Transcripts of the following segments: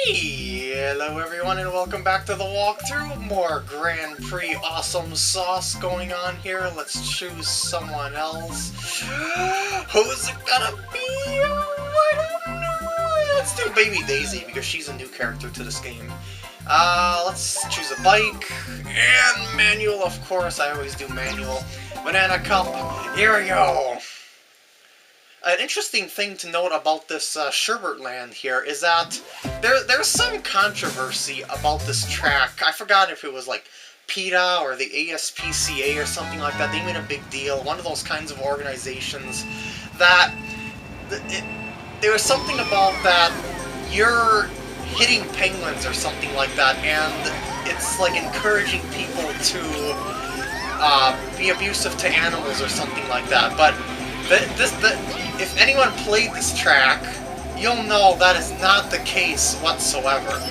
Hello everyone and welcome back to the walkthrough. More Grand Prix awesome sauce going on here. Let's choose someone else. Who's it gonna be? I don't know. Let's do Baby Daisy because she's a new character to this game. Let's choose a bike. And manual, of course. I always do manual. Banana cup. Here we go. An interesting thing to note about this Sherbert Land here is that there's some controversy about this track. I forgot if it was like PETA or the ASPCA or something like that. They made a big deal. One of those kinds of organizations that there was something about that you're hitting penguins or something like that, and it's like encouraging people to be abusive to animals or something like that. But if anyone played this track, you'll know that is not the case whatsoever.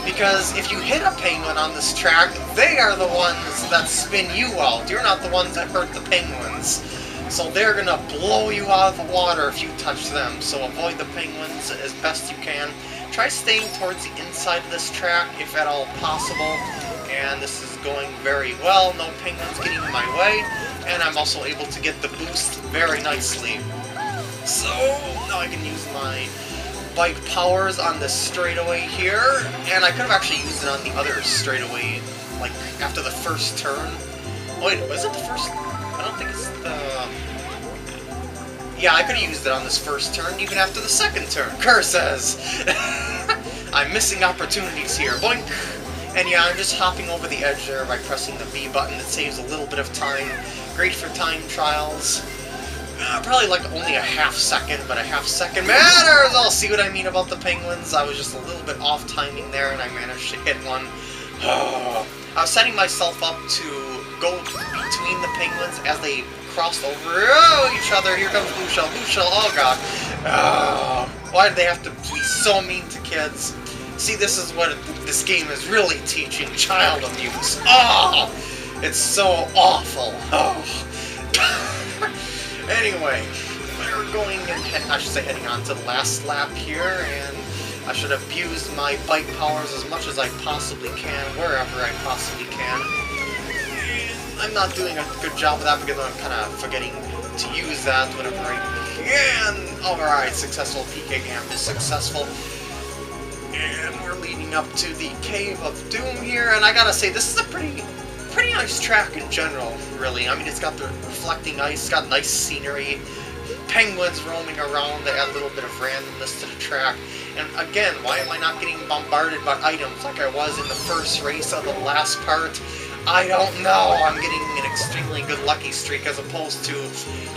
Because if you hit a penguin on this track, they are the ones that spin you out. You're not the ones that hurt the penguins. So they're gonna blow you out of the water if you touch them. So avoid the penguins as best you can. Try staying towards the inside of this track if at all possible. And this is going very well. No penguins getting in my way. And I'm also able to get the boost very nicely. So, now I can use my bike powers on this straightaway here, and I could have actually used it on the other straightaway, like, after the first turn. Oh, wait, was it the first? I don't think it's the... Yeah, I could have used it on this first turn, even after the second turn. Curses! I'm missing opportunities here. Boink! And yeah, I'm just hopping over the edge there by pressing the B button. It saves a little bit of time. Great for time trials. Probably like only a half second, but a half second matters! I'll see what I mean about the penguins. I was just a little bit off timing there, and I managed to hit one. I was setting myself up to go between the penguins as they crossed over each other. Here comes Blue Shell. Blue Shell, oh god. Why do they have to be so mean to kids? See, this is what this game is really teaching. Child abuse. Oh! It's so awful. Oh. Anyway, we're going and I should say heading on to the last lap here, and I should abuse my bike powers as much as I possibly can, wherever I possibly can. I'm not doing a good job of that because I'm kind of forgetting to use that whenever I can. Alright, successful. PK Camp is successful. And we're leading up to the Cave of Doom here, and I gotta say, this is a pretty nice track in general, really. I mean, it's got the reflecting ice, it's got nice scenery, penguins roaming around, they add a little bit of randomness to the track. And again, why am I not getting bombarded by items like I was in the first race of the last part? I don't know. I'm getting an extremely good lucky streak as opposed to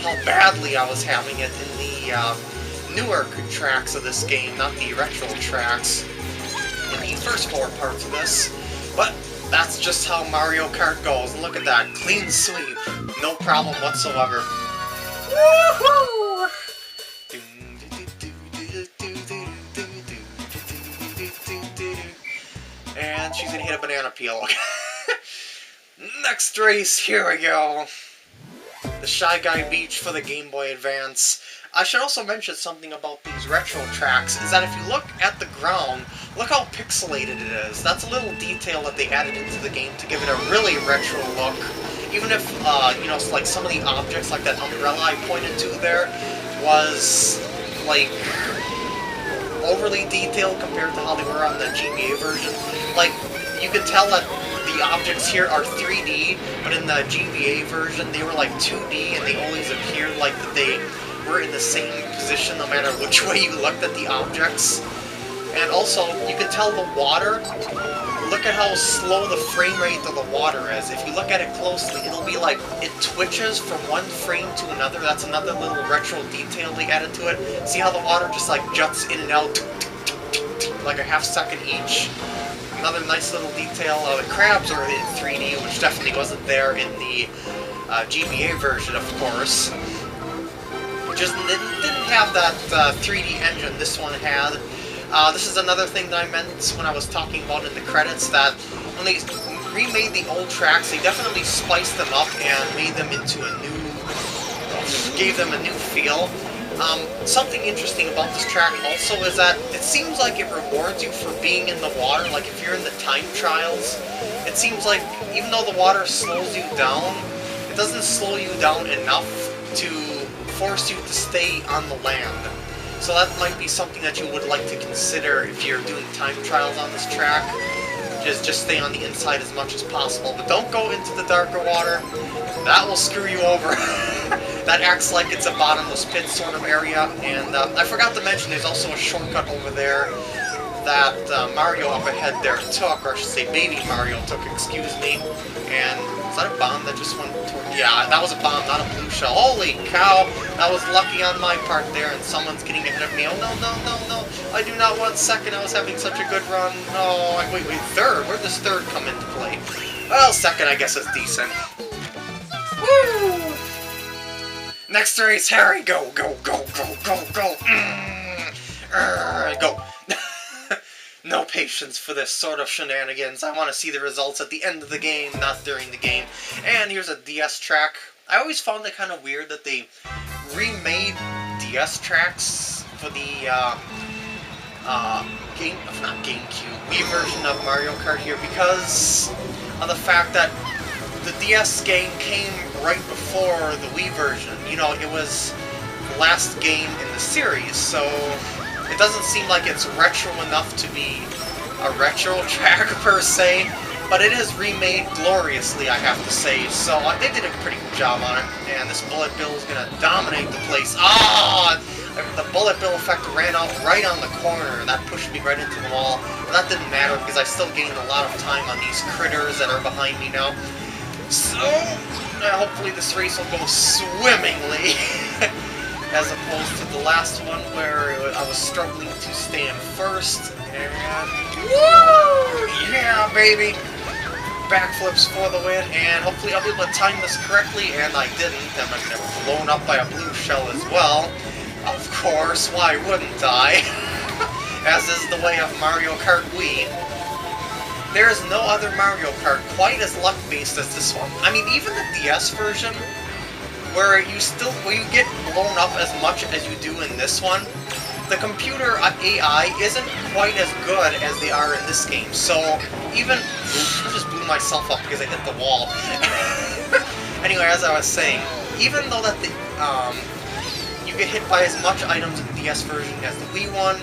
how badly I was having it in the newer tracks of this game, not the retro tracks in the first four parts of this. But that's just how Mario Kart goes. Look at that. Clean sweep. No problem whatsoever. Woohoo! And she's gonna hit a banana peel. Next race, here we go. The Shy Guy Beach for the Game Boy Advance. I should also mention something about these retro tracks, is that if you look at the ground, look how pixelated it is. That's a little detail that they added into the game to give it a really retro look. Even if, you know, like some of the objects, like that umbrella I pointed to there, was, like, overly detailed compared to how they were on the GBA version. Like, you can tell that the objects here are 3D, but in the GBA version they were like 2D, and they always appeared like that they were in the same position no matter which way you looked at the objects. And also, you can tell the water, look at how slow the frame rate of the water is. If you look at it closely, it'll be like it twitches from one frame to another. That's another little retro detail they added to it. See how the water just like juts in and out, like a half second each? Another nice little detail. The crabs are in 3D, which definitely wasn't there in the GBA version, of course. Just didn't have that 3D engine this one had. This is another thing that I meant when I was talking about in the credits, that when they remade the old tracks, they definitely spiced them up and made them into a new... gave them a new feel. Something interesting about this track also is that it seems like it rewards you for being in the water. Like if you're in the time trials, it seems like even though the water slows you down, it doesn't slow you down enough to force you to stay on the land. So that might be something that you would like to consider if you're doing time trials on this track. Just stay on the inside as much as possible, but don't go into the darker water. That will screw you over. That acts like it's a bottomless pit sort of area, and I forgot to mention there's also a shortcut over there that Mario up ahead there took, or I should say Baby Mario took, excuse me. And is that a bomb that just went toward... Yeah, that was a bomb, not a blue shell. Holy cow! That was lucky on my part there, and someone's getting ahead of me. Oh no, no, no, no! I do not want second, I was having such a good run. Oh, wait, third? Where does third come into play? Well, second I guess is decent. Woo! Next race, Harry! Go, go, go, go, go, go! Go! No patience for this sort of shenanigans. I want to see the results at the end of the game, not during the game. And here's a DS track. I always found it kind of weird that they remade DS tracks for the GameCube, Wii version of Mario Kart here, because of the fact that the DS game came right before the Wii version. You know, it was the last game in the series, so it doesn't seem like it's retro enough to be a retro track per se, but it is remade gloriously, I have to say, so they did a pretty good job on it, and this bullet bill is going to dominate the place. Ah! The bullet bill effect ran out right on the corner, and that pushed me right into the wall, but that didn't matter because I still gained a lot of time on these critters that are behind me now. So, hopefully this race will go swimmingly, as opposed to the last one where I was struggling to stay in first, and woo! Yeah, baby! Backflips for the win, and hopefully I'll be able to time this correctly, and I didn't, and I'm gonna be blown up by a blue shell as well. Of course, why wouldn't I? As is the way of Mario Kart Wii. There is no other Mario Kart quite as luck-based as this one. I mean, even the DS version, where you get blown up as much as you do in this one, the computer AI isn't quite as good as they are in this game. So even... Oops, I just blew myself up because I hit the wall. Anyway, as I was saying, even though that you get hit by as much items in the DS version as the Wii one,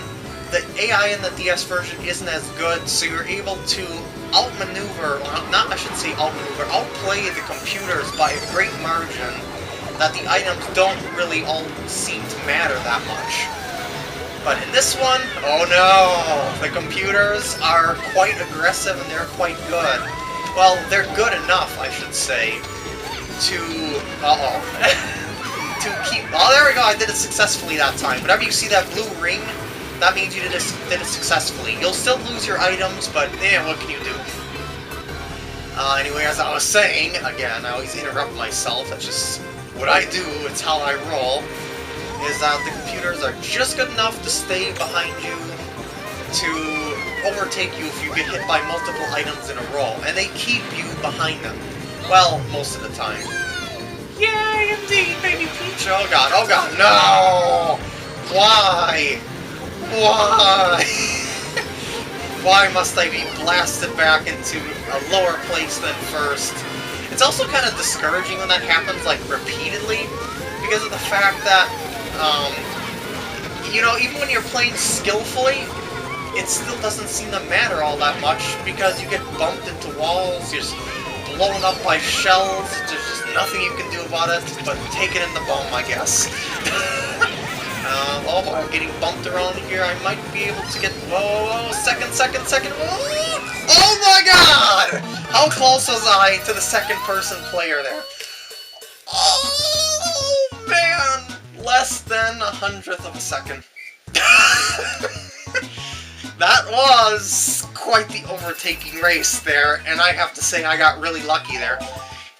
the AI in the DS version isn't as good, so you're able to outmaneuver, not I should say outmaneuver, outplay the computers by a great margin, that the items don't really all seem to matter that much. But in this one, oh no! The computers are quite aggressive and they're quite good. Well, they're good enough, I should say, to... to keep... Oh, there we go, I did it successfully that time. Whenever you see that blue ring, that means you did it successfully. You'll still lose your items, but what can you do? Anyway, as I was saying, again, I always interrupt myself, that's just what I do, it's how I roll, is that the computers are just good enough to stay behind you, to overtake you if you get hit by multiple items in a row, and they keep you behind them. Well, most of the time. Yay, indeed, baby Peach! Oh god, no! Why? Why? Why must I be blasted back into a lower place than first? It's also kind of discouraging when that happens, like, repeatedly, because of the fact that, you know, even when you're playing skillfully, it still doesn't seem to matter all that much, because you get bumped into walls, you're just blown up by shells, there's just nothing you can do about it, but take it in the bum, I guess. Oh boy, I'm getting bumped around here. I might be able to get... Whoa, second. Oh my god! How close was I to the second-person player there? Oh, man! Less than 1/100th of a second. That was quite the overtaking race there, and I have to say I got really lucky there.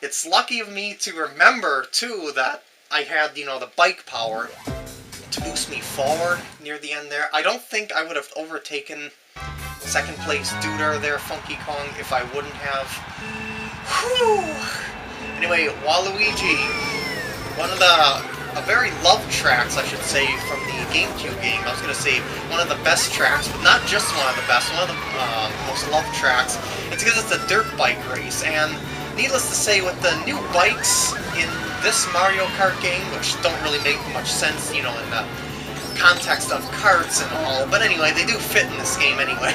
It's lucky of me to remember, too, that I had, you know, the bike power to boost me forward near the end there. I don't think I would have overtaken second place Duder there, Funky Kong, if I wouldn't have. Whew. Anyway, Waluigi, one of the a very loved tracks, I should say, from the GameCube game. I was going to say one of the best tracks, but not just one of the best, one of the most loved tracks. It's because it's a dirt bike race, and needless to say, with the new bikes in this Mario Kart game, which don't really make much sense, you know, in the context of karts and all, but anyway, they do fit in this game anyway.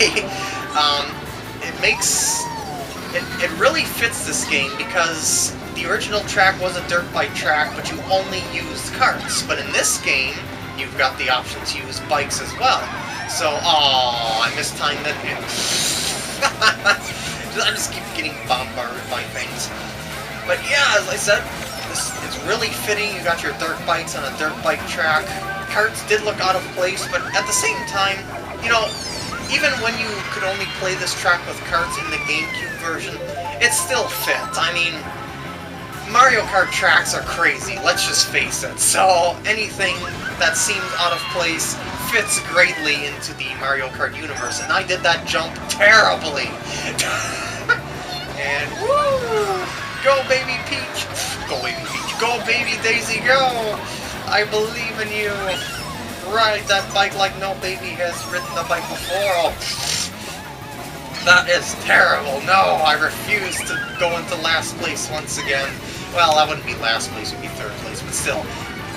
It really fits this game because the original track was a dirt bike track, but you only used karts. But in this game, you've got the option to use bikes as well. So, I mistimed it. I just keep getting bombarded by things. But yeah, as I said, this is really fitting. You got your dirt bikes on a dirt bike track. Karts did look out of place, but at the same time, you know, even when you could only play this track with karts in the GameCube version, it still fit. I mean, Mario Kart tracks are crazy, let's just face it. So anything that seems out of place fits greatly into the Mario Kart universe, and I did that jump terribly. And woo! Go baby Peach! Go baby Peach! Go baby Daisy, go! I believe in you! Ride that bike like no baby has ridden the bike before. Oh, that is terrible. No, I refuse to go into last place once again. Well, that wouldn't be last place, it would be third place, but still.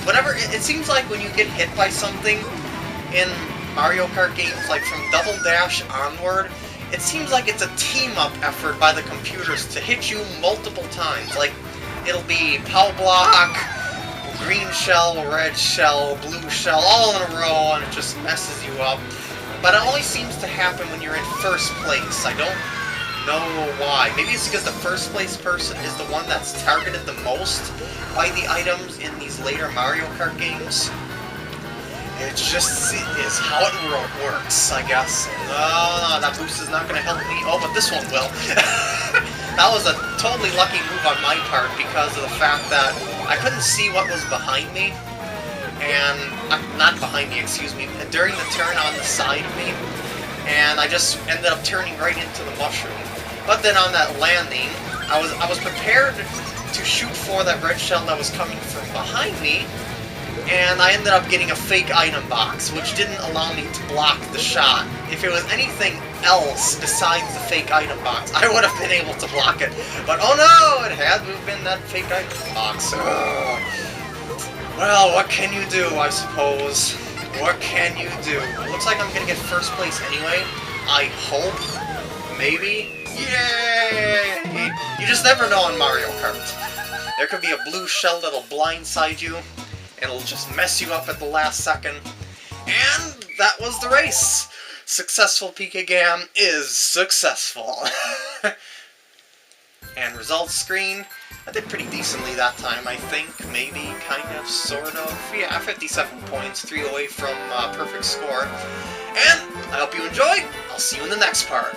Whatever, it seems like when you get hit by something in Mario Kart games, like from Double Dash onward, it seems like it's a team-up effort by the computers to hit you multiple times. Like, it'll be Pow Block, green shell, red shell, blue shell, all in a row, and it just messes you up. But it only seems to happen when you're in first place. I don't know why. Maybe it's because the first place person is the one that's targeted the most by the items in these later Mario Kart games. It just is how it works, I guess. No, that boost is not going to help me. Oh, but this one will. That was a totally lucky move on my part because of the fact that I couldn't see what was behind me, and not behind me, excuse me, during the turn on the side of me, and I just ended up turning right into the mushroom. But then on that landing, I was prepared to shoot for that red shell that was coming from behind me, and I ended up getting a fake item box, which didn't allow me to block the shot. If it was anything else besides the fake item box, I would have been able to block it. But oh no, it had to have been that fake item box. Oh. Well, what can you do, I suppose? What can you do? It looks like I'm gonna get first place anyway. I hope. Maybe. Yay! You just never know on Mario Kart. There could be a blue shell that'll blindside you. It'll just mess you up at the last second. And that was the race. Successful PK Gam is successful. And results screen. I did pretty decently that time, I think. Maybe, kind of, sort of. Yeah, 57 points, 3 away from perfect score. And I hope you enjoy. I'll see you in the next part.